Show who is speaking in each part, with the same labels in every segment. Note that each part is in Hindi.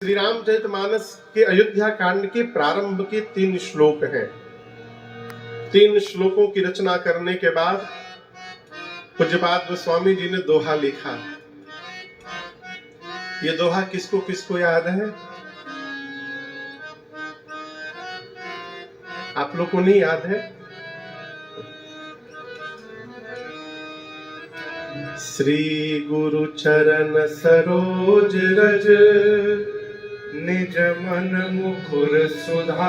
Speaker 1: श्री रामचरितमानस के अयोध्या कांड के प्रारंभ के 3 श्लोक हैं। 3 श्लोकों की रचना करने के बाद पूज्यपाद गोस्वामी जी ने दोहा लिखा। ये दोहा किसको किसको याद है? आप लोग को नहीं याद है? श्री गुरु चरण सरोज रज निज मन मुकुर सुधार,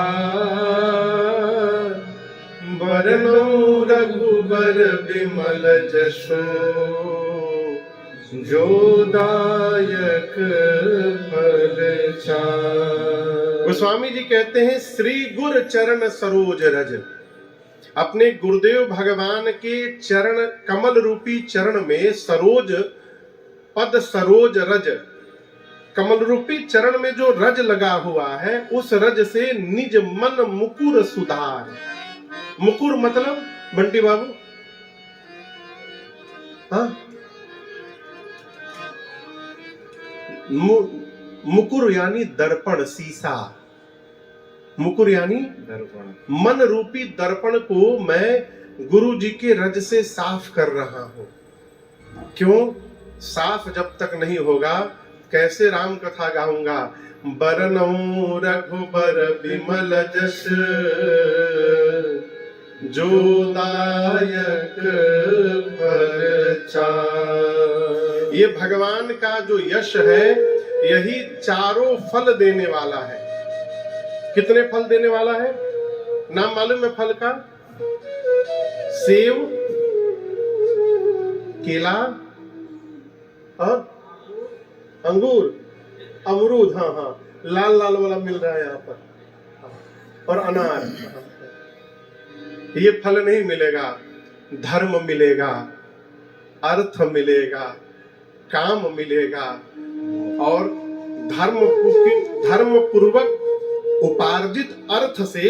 Speaker 1: बरनउँ रघुबर बिमल जसु, जो दायक फल चार। गोस्वामी जी कहते हैं श्री गुरु चरण सरोज रज, अपने गुरुदेव भगवान के चरण कमल रूपी चरण में सरोज पद सरोज रज, कमल रूपी चरण में जो रज लगा हुआ है उस रज से निज मन मुकुर सुधार। मुकुर मतलब बंटी बाबू, हाँ, मुकुर यानी दर्पण, शीशा। मुकुर यानी दर्पण। मन रूपी दर्पण को मैं गुरु जी के रज से साफ कर रहा हूं। क्यों? साफ जब तक नहीं होगा कैसे राम कथा गाऊंगा। बरनउँ रघुबर बिमल जस, जो दायक फल चार। ये भगवान का जो यश है यही चारों फल देने वाला है। कितने फल देने वाला है? नाम मालूम है फल का? सेव, केला और अंगूर, अमरूद, हाँ हाँ, लाल लाल वाला मिल रहा है यहाँ पर, और अनार। ये फल नहीं मिलेगा, धर्म मिलेगा, अर्थ मिलेगा, काम मिलेगा, और धर्म पूर्वक उपार्जित अर्थ से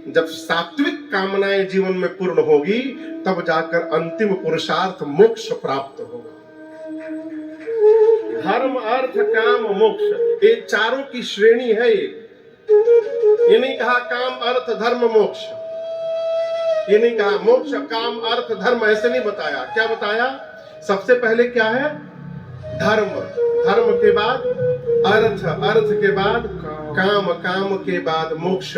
Speaker 1: जब सात्विक कामनाएं जीवन में पूर्ण होगी तब जाकर अंतिम पुरुषार्थ मोक्ष प्राप्त होगा। धर्म, अर्थ, काम, मोक्ष, ये चारों की श्रेणी है। ये नहीं कहा काम, अर्थ, धर्म, मोक्ष। ये नहीं कहा मोक्ष, काम, अर्थ, धर्म, ऐसे नहीं बताया। क्या बताया? सबसे पहले क्या है? धर्म, धर्म के बाद अर्थ, अर्थ के बाद काम, काम के बाद मोक्ष।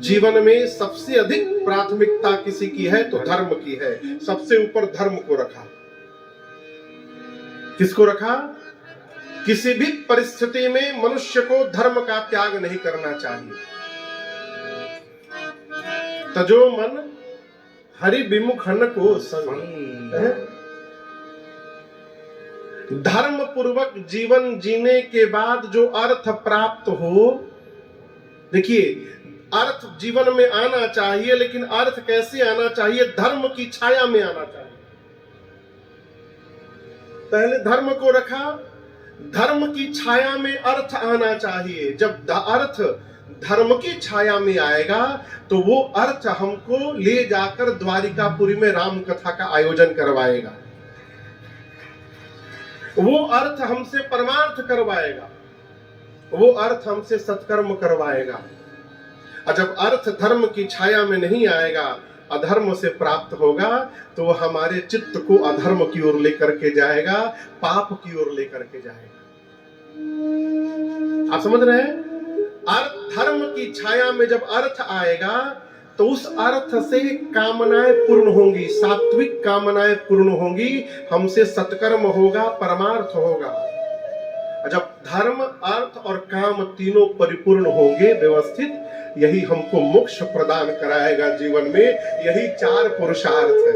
Speaker 1: जीवन में सबसे अधिक प्राथमिकता किसी की है तो धर्म की है। सबसे ऊपर धर्म को रखा। किसको रखा? किसी भी परिस्थिति में मनुष्य को धर्म का त्याग नहीं करना चाहिए। तजो मन हरि विमुख हन को संग। धर्म पूर्वक जीवन जीने के बाद जो अर्थ प्राप्त हो, देखिए अर्थ जीवन में आना चाहिए, लेकिन अर्थ कैसे आना चाहिए? धर्म की छाया में आना चाहिए। पहले धर्म को रखा, धर्म की छाया में अर्थ आना चाहिए। जब अर्थ धर्म की छाया में आएगा तो वो अर्थ हमको ले जाकर द्वारिकापुरी में राम कथा का आयोजन करवाएगा। वो अर्थ हमसे परमार्थ करवाएगा, वो अर्थ हमसे सत्कर्म करवाएगा। और जब अर्थ धर्म की छाया में नहीं आएगा, अधर्म से प्राप्त होगा, तो वो हमारे चित्त को अधर्म की ओर लेकर के जाएगा, पाप की ओर लेकर के जाएगा। आप समझ रहे हैं? अर्थ धर्म की छाया में जब अर्थ आएगा तो उस अर्थ से कामनाएं पूर्ण होंगी, सात्विक कामनाएं पूर्ण होंगी, हमसे सत्कर्म होगा, परमार्थ होगा। जब धर्म, अर्थ और काम तीनों परिपूर्ण होंगे, व्यवस्थित, यही हमको मोक्ष प्रदान कराएगा जीवन में। यही 4 पुरुषार्थ है।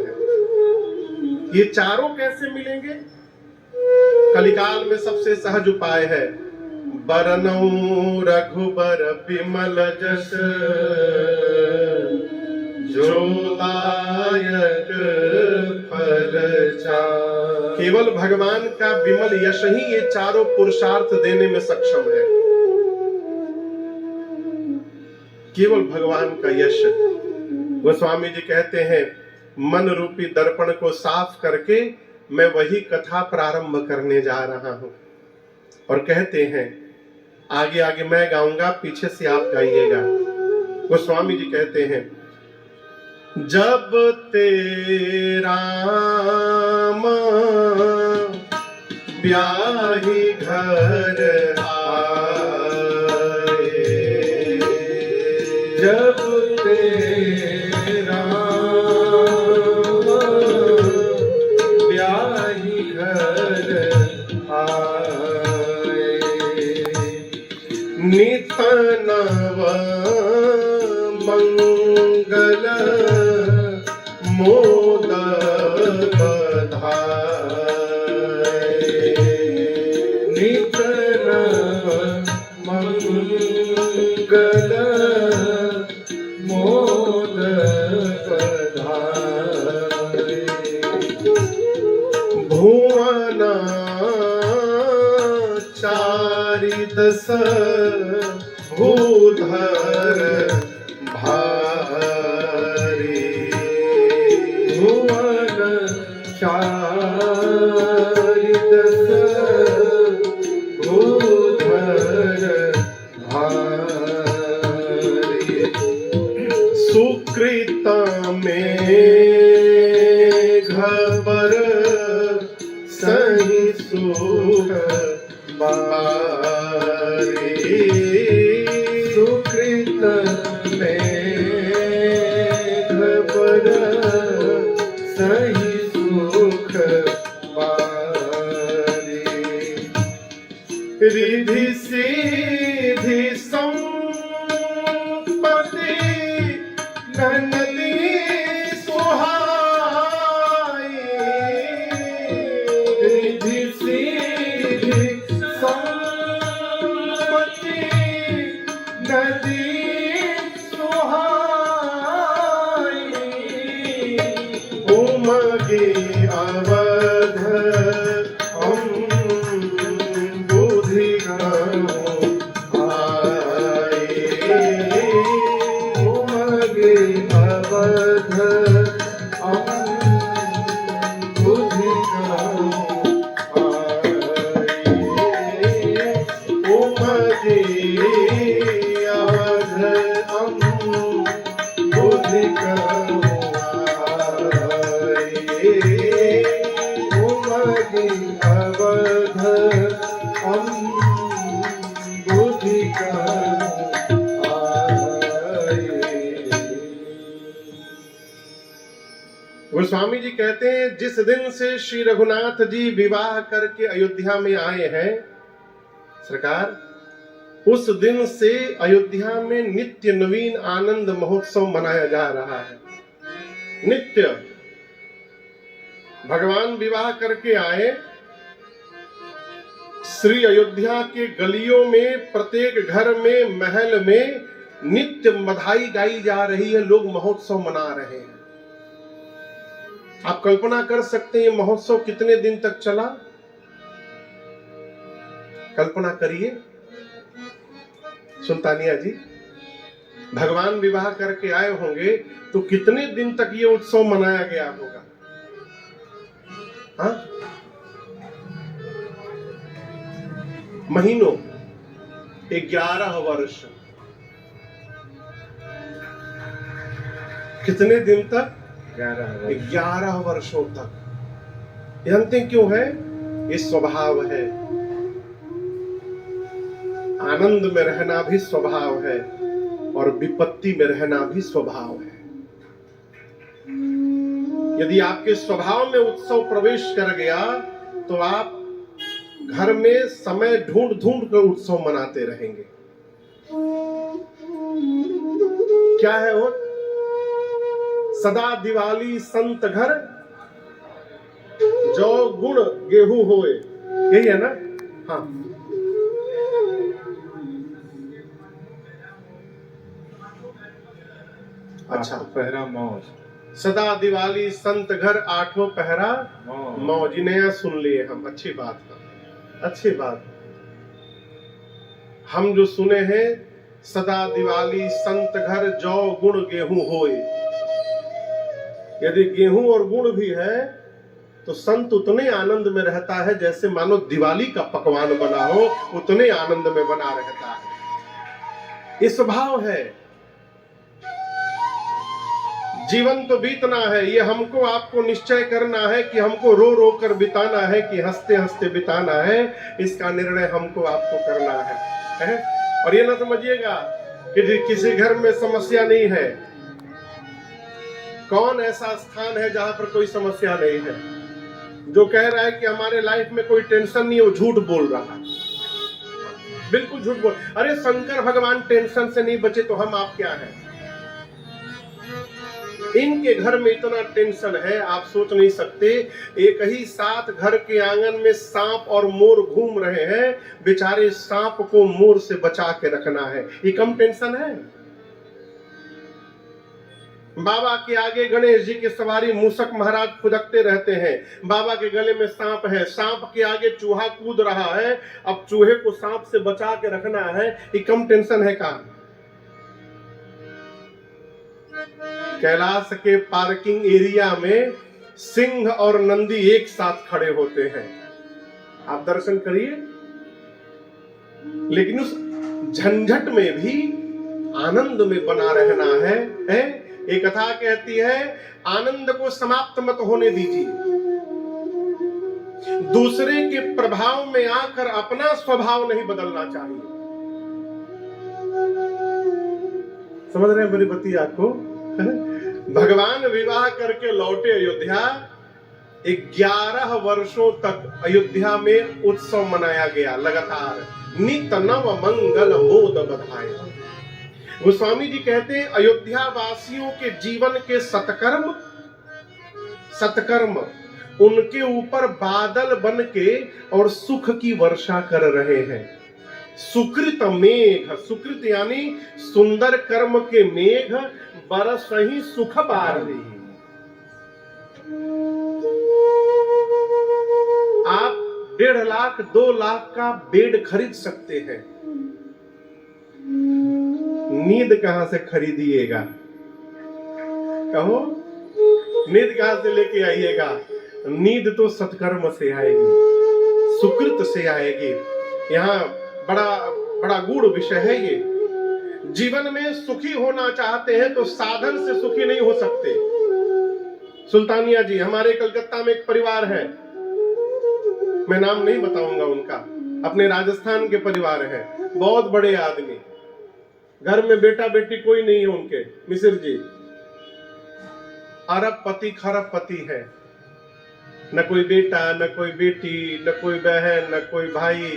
Speaker 1: ये चारों कैसे मिलेंगे? कलिकाल में सबसे सहज उपाय है बरनउँ रघुबर बिमल जस, जो दायक फल चार। केवल भगवान का विमल यश ही ये चारों पुरुषार्थ देने में सक्षम है। केवल भगवान का यश। गोस्वामी जी कहते हैं मन रूपी दर्पण को साफ करके मैं वही कथा प्रारंभ करने जा रहा हूं। और कहते हैं आगे आगे मैं गाऊंगा, पीछे से आप गाइएगा। गोस्वामी जी कहते हैं, जब तेरा ब्याही घर आए, जब तेरा ब्याही घर आए, नित नव मंगल मोदक बधाए, नित नव मंगल मोदक बधाए, भुवन चारिदश भूधर भारी, भुवन चारिदश भूधर भारी, सुकृत में घबर सही सुख बारी, सुकृत में घबर सही सुख बारी, रिधि सिद्धि संपत्ति ननदी सुहाई, रिधि सिद्धि संपत्ति नदी सुहाई, उमगे अवध हम बुद्धि आए, उमगे अवध हम बुद्धि आए, उमगे अवध हम बुद्धि उमगे अवध हम बुद्धि गोस्वामी जी कहते हैं, जिस दिन से श्री रघुनाथ जी विवाह करके अयोध्या में आए हैं सरकार, उस दिन से अयोध्या में नित्य नवीन आनंद महोत्सव मनाया जा रहा है। नित्य भगवान विवाह करके आए, श्री अयोध्या के गलियों में, प्रत्येक घर में, महल में नित्य बधाई गाई जा रही है, लोग महोत्सव मना रहे हैं। आप कल्पना कर सकते हैं ये महोत्सव कितने दिन तक चला? कल्पना करिए सुल्तानिया जी, भगवान विवाह करके आए होंगे तो कितने दिन तक ये उत्सव मनाया गया होगा? हाँ, महीनों, 11 वर्ष। कितने दिन तक? 11 वर्षों तक। जानते क्यों है? ये स्वभाव है। आनंद में रहना भी स्वभाव है और विपत्ति में रहना भी स्वभाव है। यदि आपके स्वभाव में उत्सव प्रवेश कर गया तो आप घर में समय ढूंढ ढूंढ कर उत्सव मनाते रहेंगे। क्या है वो? सदा दिवाली संत घर, जो गुण गेहूं होए, यही है ना? हाँ, अच्छा,
Speaker 2: पहरा मौज।
Speaker 1: सदा दिवाली संत घर, आठों पहरा मौज। नया सुन लिए हम। अच्छी बात है, अच्छी बात। हम जो सुने हैं, सदा दिवाली संत घर, जौ गुण गेहूं होए। यदि गेहूं और गुड़ भी है तो संत उतने आनंद में रहता है जैसे मानो दिवाली का पकवान बना हो, उतने आनंद में बना रहता है। ये स्वभाव है। जीवन तो बीतना है, ये हमको आपको निश्चय करना है कि हमको रो रो कर बिताना है कि हंसते हंसते बिताना है। इसका निर्णय हमको आपको करना है? और ये ना समझिएगा कि किसी घर में समस्या नहीं है। कौन ऐसा स्थान है जहां पर कोई समस्या नहीं है? जो कह रहा है कि हमारे लाइफ में कोई टेंशन नहीं है, वो झूठ बोल रहा है। बिल्कुल झूठ बोल। अरे शंकर भगवान टेंशन से नहीं बचे तो हम आप क्या हैं? इनके घर में इतना टेंशन है आप सोच नहीं सकते। एक ही साथ घर के आंगन में सांप और मोर घूम रहे हैं, बेचारे सांप को मोर से बचा के रखना है, ये कम टेंशन है? बाबा के आगे गणेश जी की सवारी मूषक महाराज खुदकते रहते हैं, बाबा के गले में सांप है, सांप के आगे चूहा कूद रहा है, अब चूहे को सांप से बचा के रखना है, ये कम टेंशन है का? कैलाश के पार्किंग एरिया में सिंह और नंदी एक साथ खड़े होते हैं, आप दर्शन करिए। लेकिन उस झंझट में भी आनंद में बना रहना है? एक कथा कहती है, आनंद को समाप्त मत होने दीजिए। दूसरे के प्रभाव में आकर अपना स्वभाव नहीं बदलना चाहिए। समझ रहे हैं मेरी बतिया को? भगवान विवाह करके लौटे अयोध्या, 11 वर्षों तक अयोध्या में उत्सव मनाया गया लगातार। नित नव मंगल मोद बधाई। गोस्वामी जी कहते हैं अयोध्या वासियों के जीवन के सत्कर्म उनके ऊपर बादल बन के और सुख की वर्षा कर रहे हैं। सुकृत मेघ, सुकृत यानी सुंदर कर्म के मेघ बरस ही सुख बार रही। आप 1.5 लाख 2 लाख का बेड खरीद सकते हैं, नींद कहां से खरीदिएगा? कहो, नींद कहां से लेके आइएगा? नींद तो सत्कर्म से आएगी, सुकृत से आएगी। यहाँ बड़ा गूढ़ विषय है ये। जीवन में सुखी होना चाहते हैं तो साधन से सुखी नहीं हो सकते। सुल्तानिया जी, हमारे कलकत्ता में एक परिवार है, मैं नाम नहीं बताऊंगा उनका, अपने राजस्थान के परिवार है, बहुत बड़े आदमी, घर में बेटा बेटी कोई नहीं है उनके, मिश्र जी। अरब पति खरब पति है, न कोई बेटा न कोई बेटी न कोई बहन न कोई भाई,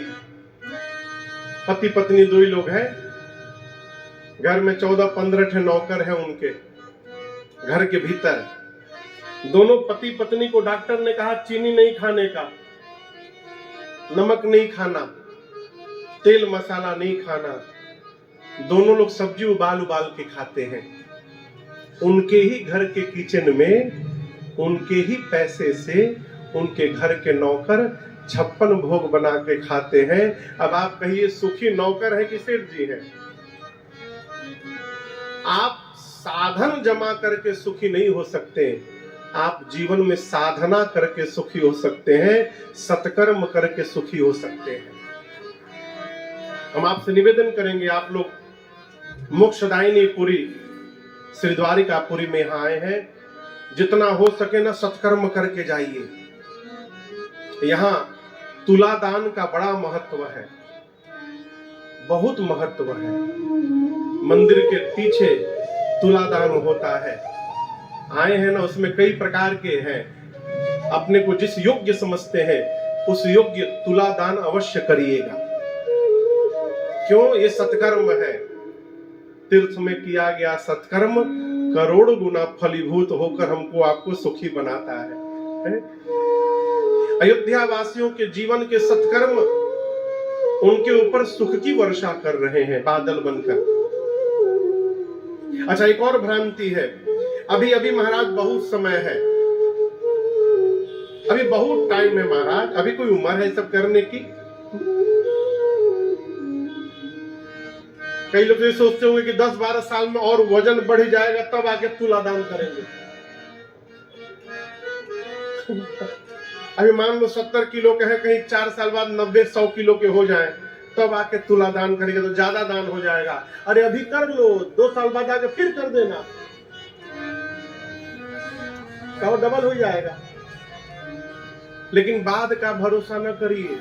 Speaker 1: पति पत्नी 2 ही लोग हैं। घर में 14-15 नौकर हैं उनके घर के भीतर। दोनों पति पत्नी को डॉक्टर ने कहा चीनी नहीं खाने का, नमक नहीं खाना, तेल मसाला नहीं खाना। दोनों लोग सब्जी उबाल के खाते हैं। उनके ही घर के किचन में उनके ही पैसे से उनके घर के नौकर 56 भोग बना के खाते हैं। अब आप कहिए सुखी नौकर है कि सेठ जी है? आप साधन जमा करके सुखी नहीं हो सकते, आप जीवन में साधना करके सुखी हो सकते हैं, सत्कर्म करके सुखी हो सकते हैं। हम आपसे निवेदन करेंगे, आप लोग मोक्षदायिनी पुरी श्री द्वारिकापुरी में यहाँ आए हैं, जितना हो सके ना सत्कर्म करके जाइए। यहाँ तुलादान का बड़ा महत्व है, बहुत महत्व है। मंदिर के पीछे तुलादान होता है, आए हैं ना, उसमें कई प्रकार के हैं। अपने को जिस योग्य समझते हैं उस योग्य तुलादान अवश्य करिएगा। क्यों? ये सत्कर्म है। तीर्थ में किया गया सत्कर्म करोड़ गुना फलीभूत होकर हमको आपको सुखी बनाता है? अयोध्या वासियों के जीवन के सत्कर्म उनके ऊपर सुख की वर्षा कर रहे हैं बादल बनकर। अच्छा, एक और भ्रांति है, अभी महाराज बहुत समय है, अभी बहुत टाइम है महाराज, अभी कोई उम्र है सब करने की। कई लोग ये सोचते होंगे कि 10-12 साल में और वजन बढ़ जाएगा तब आके तुलादान करेंगे। अभी मान लो 70 किलो के हैं, कहीं 4 साल बाद 90-100 किलो के हो जाए, तब आके तुला दान करेंगे तो ज्यादा दान हो जाएगा। अरे अभी कर लो, 2 साल बाद आके फिर कर देना, तो डबल हो जाएगा। लेकिन बाद का भरोसा न करिए।